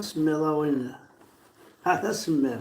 سميض وين هذا سميض.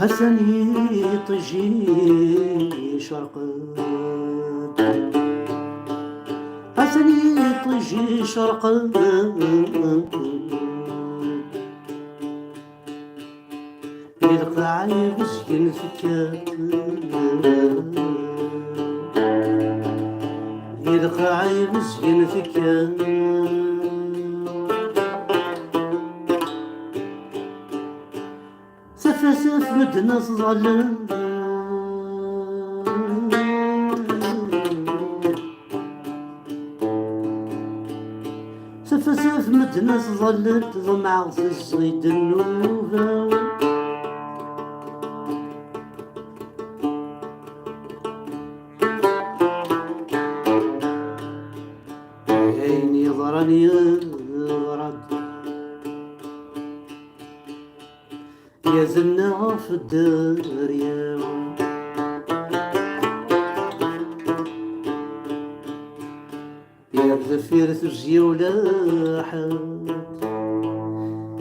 حسني طجي شرقت، حسني طجي شرقت، يلقى بزين فكات، يلقى بزين فكات، سف مدنا ظلم، سف مدنا ظلم، ضمع في الصيد النوبة، عيني ضرني ضرد يا زلنا في الدريا، يا بذفير تجي ولاحت،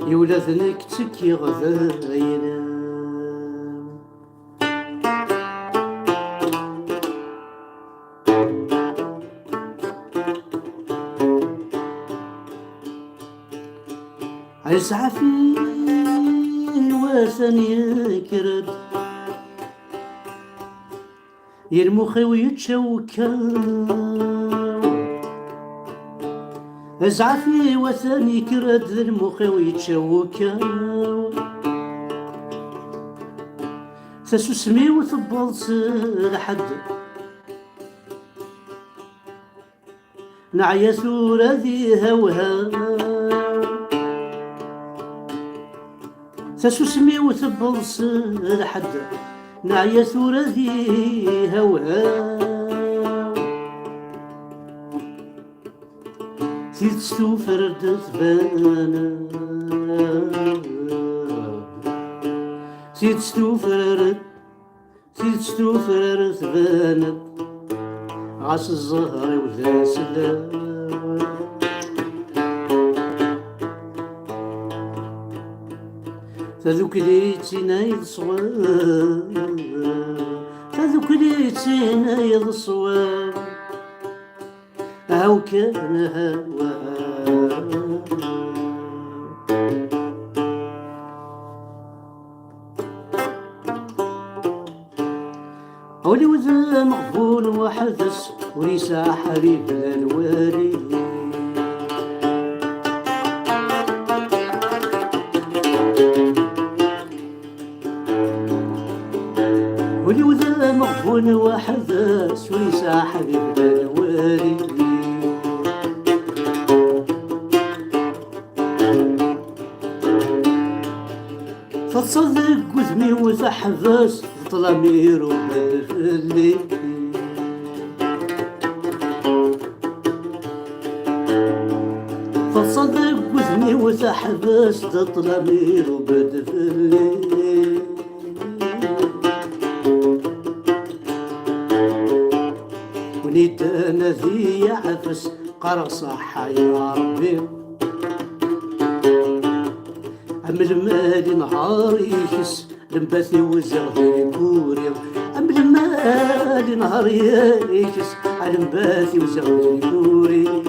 يولا ذنك تكي غذاينا، عزعفي واسن يكرد، يرمخي ويتشوكا، ازعفي واسن يكرد، يرمخي ويتشوكا، ساسوسمي وثبلص لحد، نعيا ثورة ذي هوها، ساسوسمي وثبلص لحد، نعيا ثورة ذي هوها، زيد ستوفر تبانا، زيد ستوفر تبانا، عاس الزهر وذا سلام، تذوك ليتي نايض صواب، تذوك ليتي نايض صواب، هاو كان هوا أولي وذا مغفول وحدث، وليسا حبيب الوالي، ولي وذا مغفول وحدث، وليسا حبيب الوالي، فتصدق وذمي وتحبس، طلامير وبالفلي، فتصدق وذمي وتحبس، طلامير وبالفلي، ونيت انا ذي عفس، قرا صحة يا ربي، عمل مالي نهار يكس، لمباثي وزغ ذي كوري، عمل مالي لي نهاري يكس على مباتي وزغلي كوري.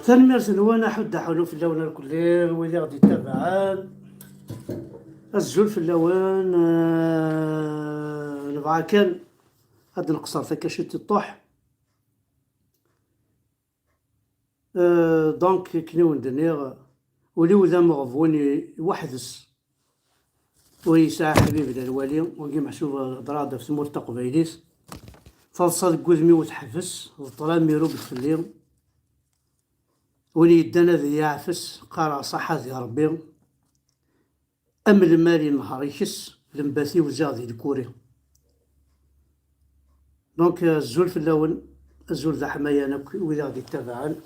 ثاني مرسل وانا حد حولو في اللون الكلير وإذا غادي يتابعان الزول في اللون. نبغى كان هاد نقصر ثكاشي تطوح. دونك كنيون دنيغ ولي وذا مغفوني وحدس ويساع حبيبي الوالي وكي محسوب ضرادة في سمور تقبيليس فالصاد قوزمي وتحفس الطلام ميرو بالفليم ولي يدانا ذي يعفس قارع صحة ذي ربي أم المالي نهار يكس لمباثي وزاغ ذي الكوري. دونك الزول في اللون الزول ذا حمايانا وإذا غادي يتابعان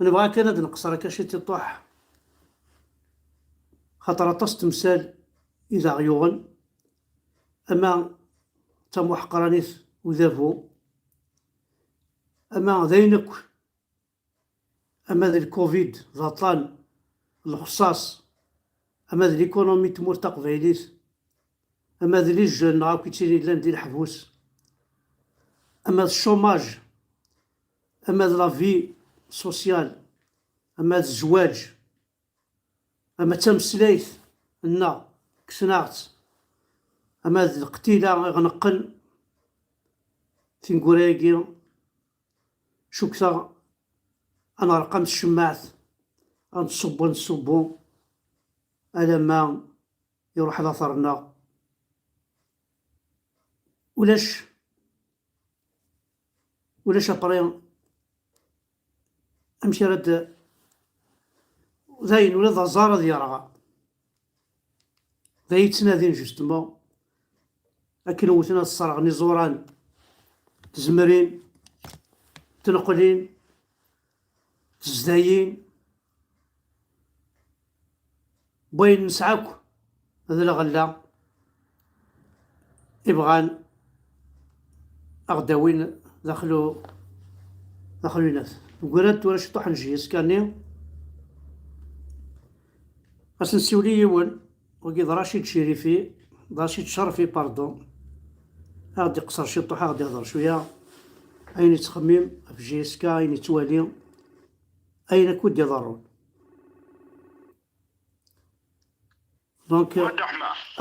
نبغى كان هاد نقصر كاشي تطوح خاطر طاس تمثال إذا غيوغن أما تموح قرانيث وذافو أما ذينك أما ذي الكوفيد ذا طلان الخصاص أما ذي الإيكونومي تمور تقبيليس أما ذي الجن عاوكي تيني لان دي الحبوس أما ذي الشوماج أما ذي لافي سوسيال أما ذي الزواج أما تمسليث النا كسناغت أما ذي القتيلة غنقن تنقرايقي شكثا أنا رقم الشماعت نصبو على ما يروح لاثرنا ولاش أبريان أمشي رد ذاين ولا ذا زارة ديالها ذا يتنادين جوستمون لكن وثنا الصرغني زوران تزمرين تنقلين تزدايين بوين نسعاكو هذا الغلا يبغان أغداوين دخلوا ناس وقرات ولا شطوح نجيس كاني خاص نسيولي يون وقيد رشيد شرفي باردون غادي يقصر شي طوح غادي يهضر شويه اين يتخمم في جيسكا اين يتوالي اين كود يضرون. دونك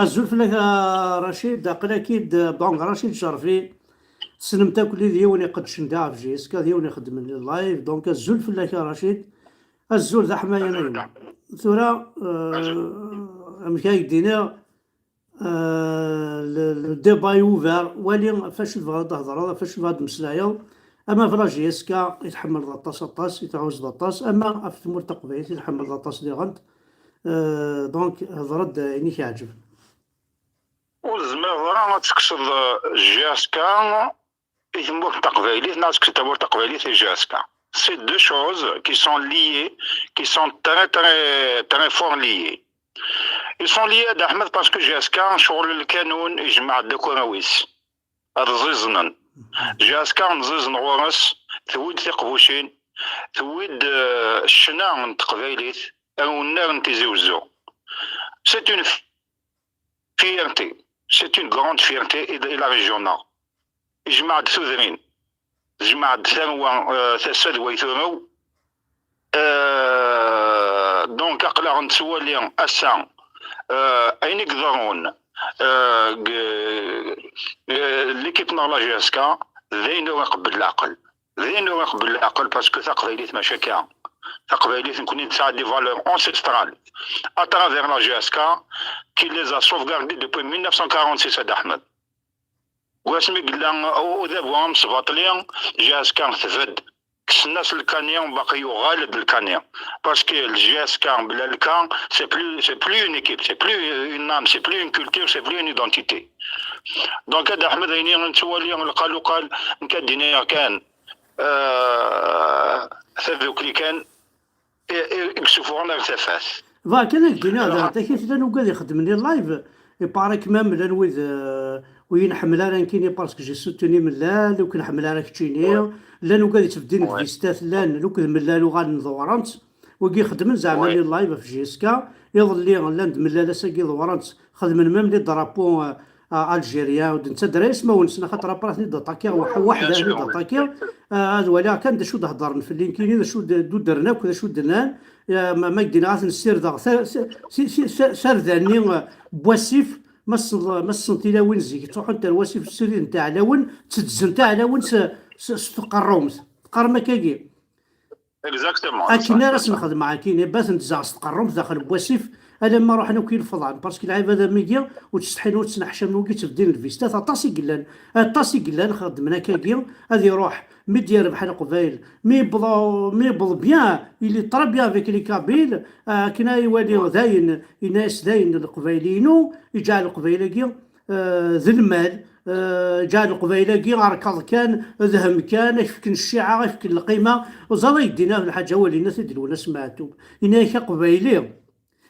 الزول فلاك رشيد عقل اكيد دونك رشيد شرفي سلمتا كل ديون يقدش ندع في جيسكا ديون يخدم اللايف. دونك الزول فلاك رشيد الزول ذا حماية نايمة ثورة مكايك دينا الديبا يوفر ولي فاش تبغى تهضر فاش تبغى تمسلايا. اما في لاجيسكا يتحمل ضطاس يتعوز ضطاس اما في تمور تقبيل يتحمل ضطاس دي غنت. دونك هضرد يعني كيعجب والزمير تقصد جيسكا يتمور تقبيلي ناس تمور تقبيلي في جيسكا. C'est deux choses qui sont liées, qui sont très très très fort liées. Ils sont liés d'Ahmed parce que GSK شغل الكانون يجمع الدكوراويس رزيزنا GSK نزيز نغورس ثويد ثقبوشين ثويد الشنا نتقبيليت او النار نتيزيوزو. C'est une fierté, c'est une grande fierté et la régionale يجمع الثوذرين جمع الثروة تسد ويثرو. دونك أقلع نتسولي أسا أين يقدرون ليكيب نالا جيسكا ذين يقبل العقل باسكو تقبيليت ماشي كاع تقبيليت نكون نتاع دي فالور انسيسترال اترافير لا جيسكا كي ليزا سوفغاردي دوبوي 1946 هاد أحمد واسمي قلنا وذابوهم صباطليا جيسكا تفد كس الناس الكانيان باقي يغالب الكانيان باسكو الجيسكا بلا الكان سي بلو اون ايكيب سي بلو اون نام سي بلو اون كولتور سي بلو اون ايدونتيتي. دونك هذا احمد عيني نتوالي قال نكدينا كان ثبوك اللي كان يكشفوا على ارتفاس كان الدنيا هذا حتى كيف انا وقال يخدم لي اللايف يبارك مام لا نويد وين حمله راه كاينين باسكو جي سوتوني من لا لو كان حمله راه كتشيني لا نو قاعد تبدين Ouais, فيستات لا لو كان من لا لغه نضورانت وكي خدم زعما لي ouais, لايف في جيسكا يظل لي لاند من لا ساكي ضورانت خدم مام لي درابو الجيريا ودنت درا اسمه ونسنا خاطر براسني داتاكي bien وحده هني sûr, oui. داتاكي هذا ولا كان شو هضرنا في اللينكين شو درنا وكذا شو درنا ما يدينا غاث نسير داغ سار ذاني بواسيف ما السنتي لا وين زيك تروح انت الواسيف السرير نتاع لون تتزن نتاع لون تقرومت تقرما كاكي Exactement, c'est ça, اكينا c'est راس ça. نخدم معاك كاين باس نتزعص تقرمت داخل بواسيف انا ما روحنا وكيل الفضان باسكو العيب هذا ميكيا وتستحين وتسنحشم وكي تبدين الفيستات طاسي قلان طاسي قلان خدمنا كاكيا هذه روح مي دير بحال قبايل مي بض بيان اللي طرا بيان فيك لي كابيل كنا يوالي داين يناس داين القبايلينو يجعل القبايله ذي المال جا القبيله كي غركض كان ذهم كان يفك الشيعه يفك القيمه وزاد يدينا الحاجه ولينا تدلونا سمعتو هناك قبيلي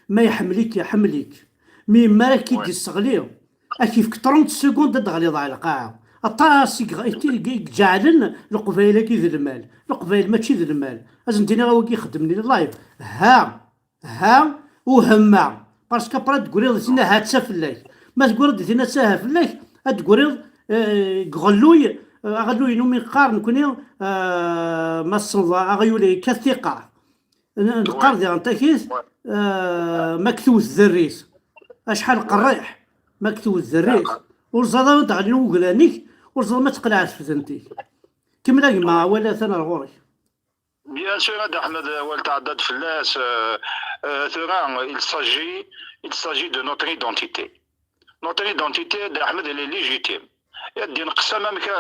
ما يحمليك يحمليك مي مالك كي Ouais, تستغليه كيف 30 سكوند تغلي ضاع القاعه الطاسي جعلن القبيله كي ذي المال القبيل ماشي ذي المال لازم دينا هو كيخدمني اللايف ها وهما باسكو برا تقولي زينا هاتسا فلاك ما تقول زينا ساها فلاك تقولي غلوي نومي قارن كوني ما الصنظا غيولي كثقه ouais, القرض انت كيس ouais, مكتوب الذريس اشحال ouais. قريح مكتوب الذريس D'accord. والزلمه تاع وقلانيك والزلمه تقلعت في ذنتي كملا ما Ouais. ولا ثنا الغوري Bien sûr, Ahmed Oueltaadad Felles, il s'agit de notre identité. Notre identité d'Ahmed, elle est légitime. يدي نقسم امك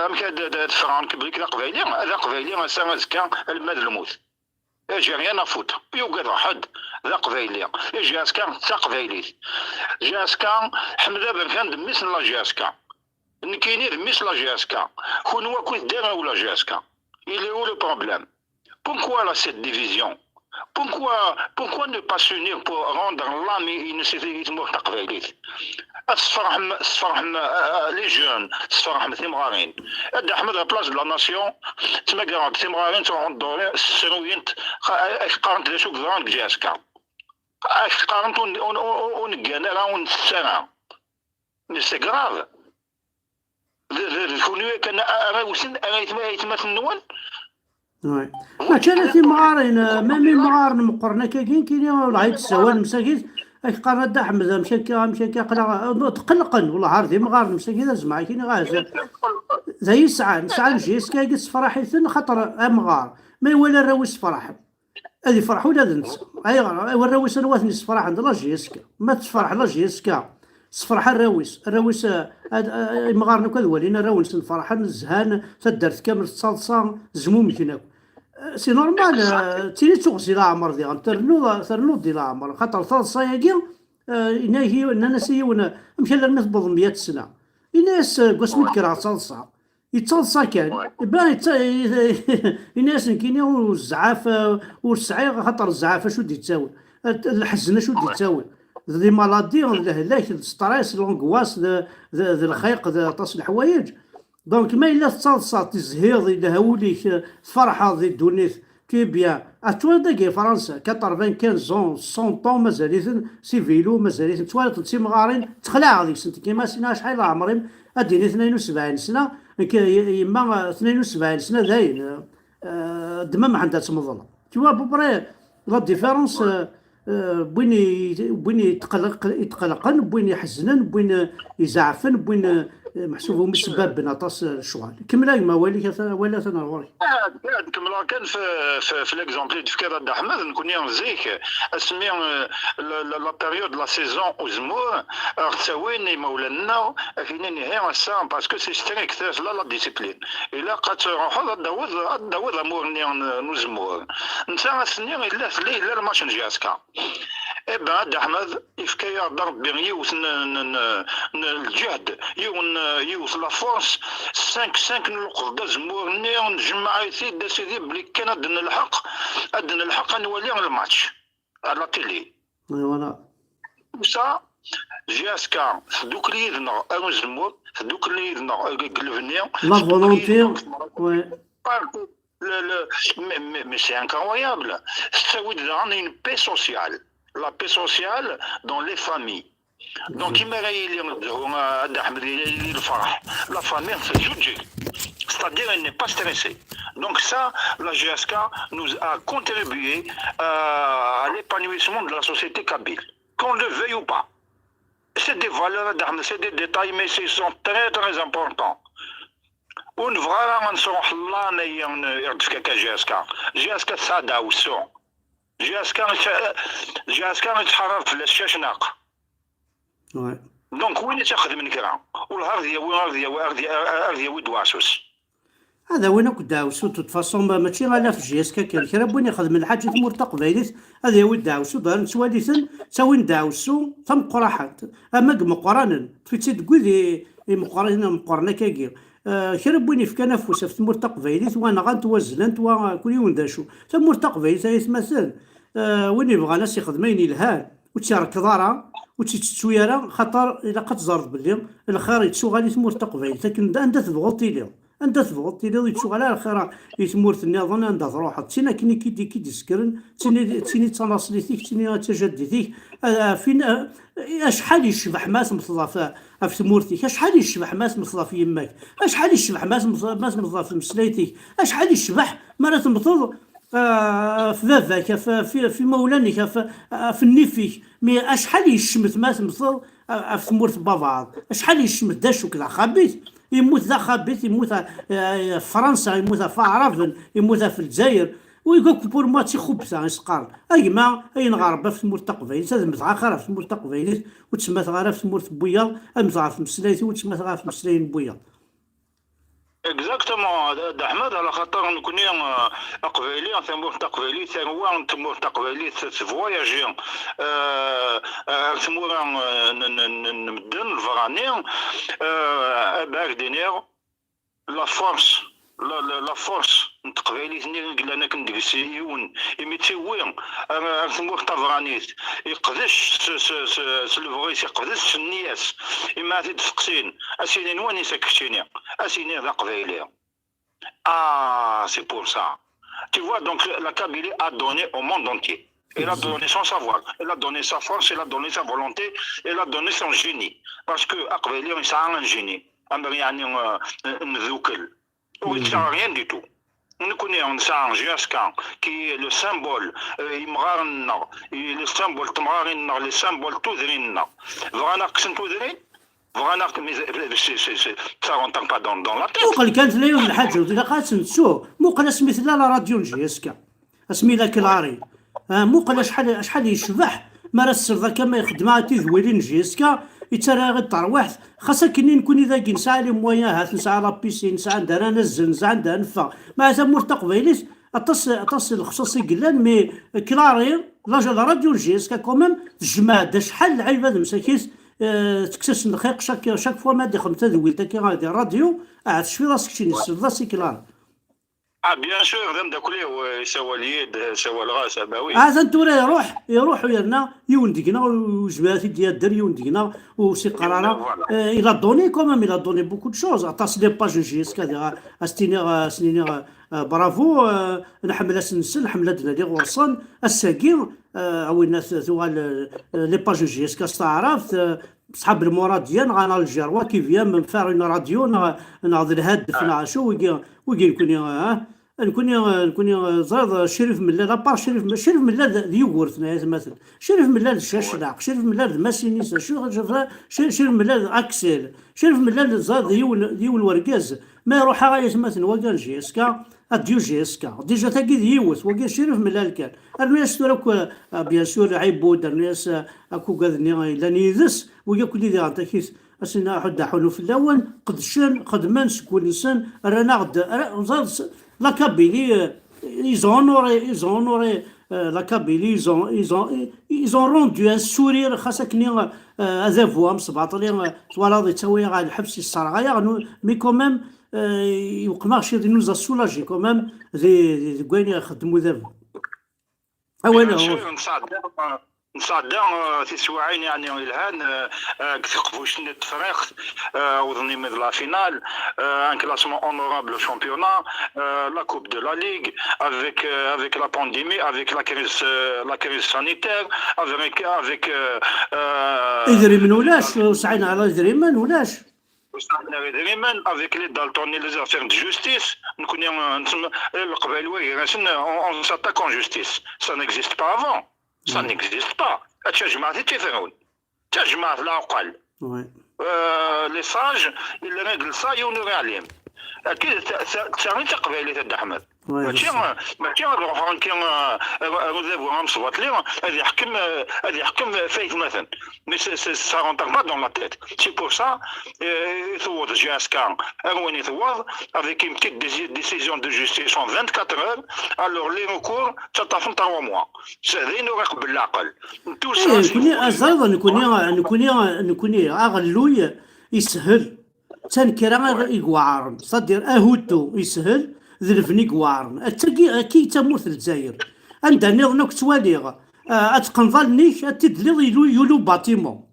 فرانك بريك ذا قبايلي هذا قبايلي سامزكا المال الموت يجي ريان افوت يوقف واحد ذا قبايلي يجي اسكا تا قبايلي جاسكا حمد بن كان دميس لا جاسكا نكيني دميس لا جاسكا كون هو كنت داير ولا جاسكا il est où le problème pourquoi là cette division pourquoi ne pas s'unir pour rendre l'âme une sécurité قبايلي تفرح لي جون تفرح ثمغارين هاد احمد بلاص دو لا ناسيون تما كاع ثمغارين تروحوا الدوري السرويين قارنت لا شوك فان جاسكا قارنت ونقانا راه ونسانا سي كراف كونوا كان راوسن يتما النوان وي ما كان في معارين مامي معارن مقرنا كاين العيد السوان مساكين قرا دا احمد مشى قلق تقلقن والله عارضي مغار مساكين زعما كاين غاز زي ساعه نجيس كايس فرحيثن خاطر مغار ما ولا الراوس فرح هذه فرح ولا ننسى اي الراوس انا واثني الصفراح عند لاجيسكا ما تفرح لاجيسكا صفرح الراوس مغارنا كذا ولينا الراوس الفرحه الزهان تدرت كامل الصلصه زموم هناك سي نورمال تيني تغسي لا عمر ديال ترنو ديال عمر خاطر ثالثه ياكي انا هي انا سيونا مشى للناس بض 100 سنه الناس قسمت كرا صلصه يتصلصا كان بان الناس كاينين والزعافه والسعي خاطر الزعافه شو دي تساوي الحزنه شو دي تساوي ذي مالادي الهلاك الستريس لونغواس ذا الخيق ذا طاس الحوايج دونك ما الا تصلصات الزهيض الا هوليك فرحه ذي دونيت كي بيان اتوا داكي فرنسا 95 طون مازاليت سي فيلو مازاليت توالت سي مغارين تخلع هذيك السنه كيما سينا شحال عمري اديني 72 سنه يما 72 سنه داين دما ما عندها تمضل توا بوبري لا ديفيرونس بوين يتقلقن بوين يحزنن بوين يزعفن بوين محسوبهم السباب بنطاس الشغل كملا ما ولا ثنا غوري كملا كان في ليكزومبل في كذا احمد نكون نزيك اسمي لا بيريود لا سيزون اوزمور تساويني مولانا فين هي السام باسكو سي ستريكت لا ديسيبلين الا قد تروحوا داوود امور نزمور انت سني الا لا الماتش نجاسكا بعد احمد يفكا ضرب بين يوصل الجهد يوصل لا فورس 5 نلقط زمور نجمع يثيد سيدي بلي كان عندنا الحق نولي الماتش على تيلي ولا وسا جاسكا دوك اللي يدنا الزمور دوك اللي يدنا قلبني لا فولونتي وي mais c'est incroyable. Ça veut dire une paix sociale. La paix sociale dans les familles. Donc, la famille fait juger. C'est-à-dire elle n'est pas stressée. Donc ça, la GSK nous a contribué à l'épanouissement de la société kabyle. Qu'on le veuille ou pas. C'est des valeurs, c'est des détails, mais ils sont très très importants. ونفغارا نصروح الله ما يردف كاكا جاسكا تساعدها وسو جاسكا يتحرر في الشاش ناقة دونك وين تاخذ من كرا والهاردية ويد واسوس هذا وين كنت داوسو توت فاصون ماشي غالا في جيسكا كان كرا بوين ياخذ من الحاجة تمور تقبيليت هذا هو داوسو دار نسواليثن ساوين داوسو ثم قراحات اما مقرانا تفيتي تقولي مقارنة كاكير كرا بوين في كنافوس في تمور تقبيليت وانا غنتوازنت وكل يوم داشو تمور تقبيليت يتمثل وين يبغى ناس يخدمين الهان وتشارك دارا وتتسويرا خاطر الا كتزرد باللي الخير يتسو غادي تمور تقبيليت لكن انت تضغطي ليه انت تضغطي ليه يتسو على الخير يتمور النظام عند تروح تينا كي كي سكرن تيني تناصليتيك تيني تجدديك فين اشحال يشبح ماس مصطفى في تمورتك اشحال يشبح ماس مصطفى في يماك اشحال يشبح ماس مصطفى في مسليتك اشحال يشبح مرات مطل في باباك في مولانك في النيفيك مي اشحال يشمت ماس مصطفى في تمورت بابا اشحال يشمت داشو كذا خبيت يموت ذا خبيت يموت في فرنسا يموت في عرفن يموت في الجزائر ويقولك بور ما تيخبثا يسقار ايما اين غربه في تمور تقبيليت هذا متعاخر في تمور تقبيليت وتسمى غير في تمور بوياض المتعاخر في مسلايتي وتسمى غير في مسلاين بوياض اكزاكتومون احمد على خاطر نكوني قبيلي تمور تقبيلي هو تمور تقبيلي تفواياجي تمور نمدن الفراني باك دينير لا فورس لا فورس تقبيلي ثني انا كندقسي يون يميتيوين تمور تافرانيت يقدش سلفغيس يقدش النياس اما تدفقسين اسيني وين ساكشيني اسيني ذا قبيلي c'est pour ça tu vois donc la Kabylie a donné au monde entier elle a donné son savoir elle a donné sa force elle a donné sa volonté elle a donné son génie parce que قبيلي يسعى un génie يعني نذوكل ou il sert rien du tout. Nous connaissons un GSK qui est le symbole, le symbole Tmarina, le symbole Toudrina. Vraiment que c'est Toudrin, vraiment que ça rentre pas dans la tête. وقال كانت اليوم الحاجة وإذا قالت نتسو مو قال سميت لا راديو جيسكا اسمي لك العري مو قال شحال يشبح مارس ذا كما يخدمها تيذويلين جيسكا يترى غير تروح خاصة كني نكون إذا كي نسعى لي موياهات نسعى لابيسين نسعى عندها نزل نسعى عندها نفا مع تمور تقبيليت أتصل الخصوصي قلان مي كلاري لا راديو جيسكا كومام تجمع شحال العيب هذا مساكيس تكسس نخيق شاك فوا ما دي خمسة ذويلتا كي غادي راديو عاد شفي راسك شي نسل راسي كلاري بيان سور ذم داكلي سوا اليد سوا الغاس اباوي هذا انتورا يروح ويرنا يوندقنا وجباتي ديال الدر يوندقنا وسي قرارا الى دوني كومام الى دوني بوكو دو شوز عطاس لي باج جيسكا استيني سنيني برافو نحمل سنسل نحمل هاد لي غورصان الساكين عوينا ثوال لي باج جيسكا استعرفت صحاب المراديان غانا الجروه كيف من فارين راديو ناض الهدف نعشو ويجي نكوني زاد شريف ملا لابار شريف ملا ديوغورتنا مثلا شريف ملا الشاشلاق شريف ملا ماسينيس شريف ملا اكسل شريف ملا زاد ديول ورقاز ما يروح غاية مثلا وكان جيسكا اديو جيسكا ديجا تاكي ديوث وكان شريف ملا كان الناس تراك بيان سور عيبود الناس اكو كاذني لانيذس ويا كل دي عطاكيس اسنا حد حلو في الاول قدمان سكون انسان رانا غد la Kabylie, ils ont honoré la Kabylie, ils ont rendu un sourire خاصكني هذا فوام سبعطلي ولا ضي تسوي غا الحبس الصراغه مي كومام يوقما شي نوزا سولاجي كومام زي كوين يخدموا دابا اولا نصعدا في سواعين يعني الهان كتقفوش نتفريخ وظني من لا فينال ان كلاسمون اونورابل au championnat la coupe de la ligue avec la pandémie avec la crise sanitaire avec إدريمن ولاش وسعينا على إدريمن ولاش avec les Dalton et les affaires de justice, nous connaissons le Kabbalah, on s'attaque en justice. Ça n'existe pas avant. Ça n'existe pas. Les sages, ils règlent ça et on le réalise. اكيد تسامي تقبيلي تاع احمد ماشي الغفران كي غوزيف غنصوت ليه هذا يحكم فايت مثلا مي سا رونتر با دون لا تيت سي بور سا يثوض جي اس كا وين يثوض افيك اون بتيت ديسيزيون دو جوستيس اون 24 اور الوغ لي ريكور تطافن 3 موا سهلين وراقب بالعقل تو سا نكوني ازايضا نكوني اغلوي يسهل تنكرا يقوارن صدير اهوتو يسهل ذلفني قوارن اتاكي كي تموت الجزائر عندها نيض تواليغ اتقنظلنيك اتدليض يولو باتيمون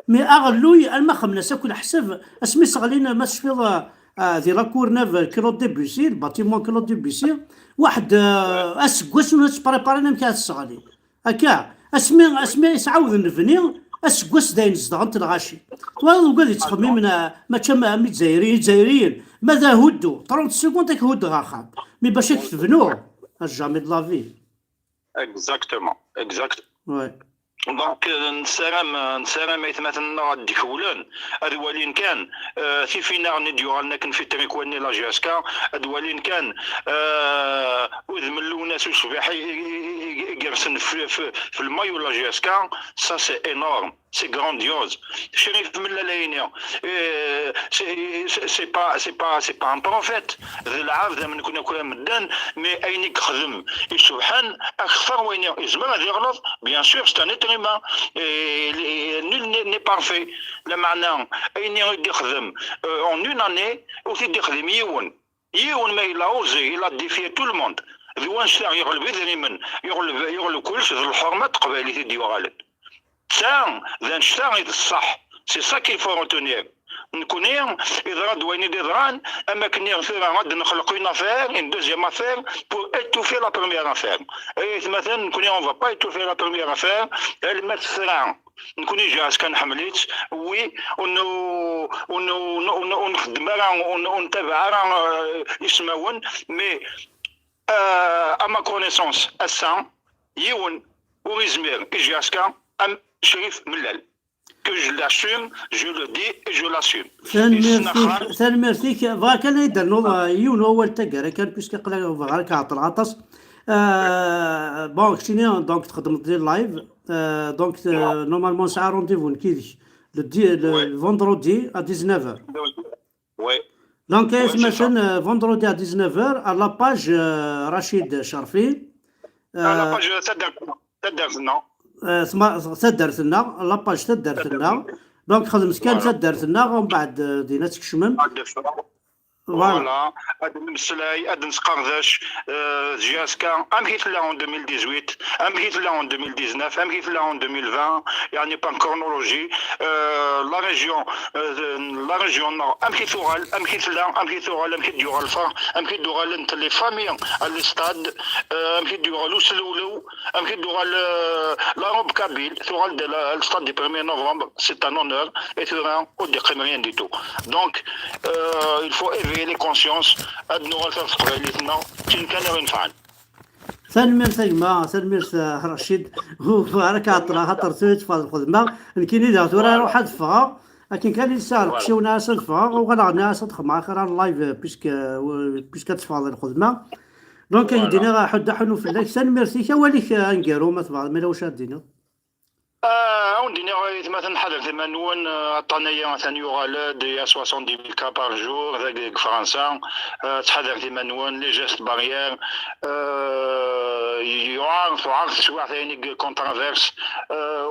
مي اغلوي الما خمنا كل حساب اسمي صغلينا ما شفيض ذي لاكور ناف كلود دي بيسي الباتيمون كلود دي بيسي واحد اسكواس وناس بريبارينا مكا الصغالي هكا اسمي يسعاود نفني اسكواس داين صدغنت الغاشي والله قال يتخمم ما كما جزائريين ماذا هدو 30 سكوند هد غاخا مي باش تفنوه جامي دو لافي اكزاكتومون وي دونك نسالم مثلا غادي كولان ادوالين كان في فينا نديو لنا كن في تريكواني لا جاسكا ادوالين كان وذملو ناس وصباح يجرسن في الماي ولا جاسكا سا سي انورم سي غرانديوز شريف من لاينيا سي با ان بروفيت ذي العافذه من كنا كنا مدان مي اينك خدم سبحان اكثر وين يزمر غادي يغلط بيان سور سي ان اتر هيومان نول ني بارفي لا معنى اين يدي يخدم اون اون اني وتيدي يخدم يون ما يلا اوزي يلا ديفي تو الموند ذي وان شتا يغلب ذي من يغلب كلش ذي الحرمه قبالي تيدي غالب ça, c'est ça qu'il faut retenir. نكوني إذا دويني ديران أما كني غاد نخلق une affaire, une deuxième affaire pour étouffer la première affaire. Et مثلا نكوني on va pas étouffer la première affaire, elle met سرعة. نكوني جاهز كنحمليت وي ونخدم ونتابع يسمعون مي à ma connaissance الساعة يون ويزمير إجاسكا أم شريف ملال que je l'assume, je le dis et je l'assume. ثاني ميرسيك فاك انا يدير نوض يونو هو التقرا كان بيسك قلا فغار كعطل عطس بون كشيني دونك تخدم دير لايف دونك نورمالمون ساعه رونديفو كيديش لو فوندرودي ا 19h وي دونك مثلا فوندرودي ا 19h على باج رشيد شرفي على باج تدرنا تدرت لنا لاباج تدرت لنا دونك خدمت كان تدرت لنا ومن بعد دينا تكشمم فوالا هاد المسلاي هاد نسقرداش جاسكا ام كيت لا en 2018 ام كيت لا en 2019 ام كيت لا en 2020 يعني با كرونولوجي لا ريجيون نور ام كيت اورال ام كيت لا ام كيت اورال ام كيت ديور الفا ام كيت دورال انت لي فامي على ستاد ام كيت دورال وسلولو ام كيت دورال لا روب كابيل دورال دو الستاد دي 1 نوفمبر سي ان اونور اي توران او دي rien du tout donc il faut les consciences أدنو غلطة قبيلتنا كان ينفعل ثاني سلمير رشيد هو راك عطرا خاطر سويت في الخدمة كاين إذا تورا روح دفغا لكن كان يسال شي وناس دفغا وغنى ناس تخدم آخر اللايف بيسك تفاضل الخدمة دونك يدينا حد حنو في الليل ثاني ميرسي كواليك انكيرو ما تبغى ما واش دينا On dirait مثلا حضر ثمانون الطنية مثلا يغالد يا 70,000 كا بار جور ذاك فرنسا تحضر ثمانون لي جيست بارير يعرف سواء ثاني كونترافيرس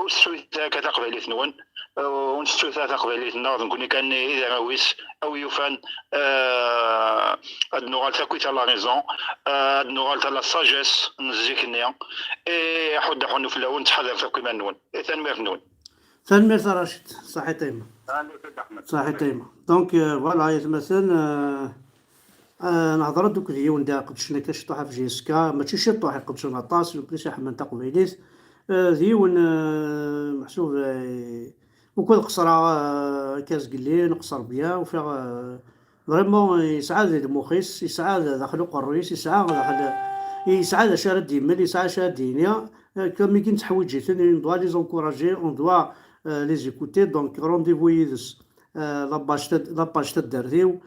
والسويثا كتقبل ثنون ونستوثا تقبل النار نكون كان إذا راويس أو يفان النغال تاكويتا لا ريزون النغال تاع لا ساجيس نزيكنيا إي حد حنو في اللون تحضر تاكوي منون ثانمير نون ثانمير رشيد صحي تيما صحي تيما دونك فوالا يتمثل نهضر دوك ديون دا قدشنا كشطوحة في جيسكا ماشي شطوحة قدشنا طاس بليس حمن تقبيليت ديون محسوب وكل قصرة كاس قليل قصر بيا وفيها فريمون يسعاد المخيس يسعاد داخل قريس يسعاد داخل يسعاد شارد ديمل يسعاد شارد دينيا كم يمكن تحويجي ثاني دوا لي زونكوراجي اون دوا لي زيكوتي دونك رونديفو يدس لاباج تدارتيو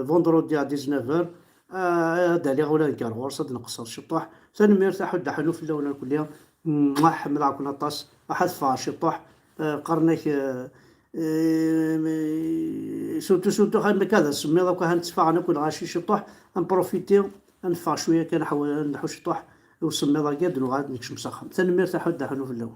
فوندرودي على 19 دالي ولا نكار صد نقصر شطوح ثاني مرتاح ودا حلو في اللون كلها محمد عكنا طاس احد فاش شطوح قرنك سوتو خا كذا سمي دوكا هنتفاع نكون غاشي شطوح نبروفيتيو نفع شويه كنحاول نحوش شطوح وسمي ضاقيد وغاد نكش مسخم ثاني مرتاح ودا حلو في اللون.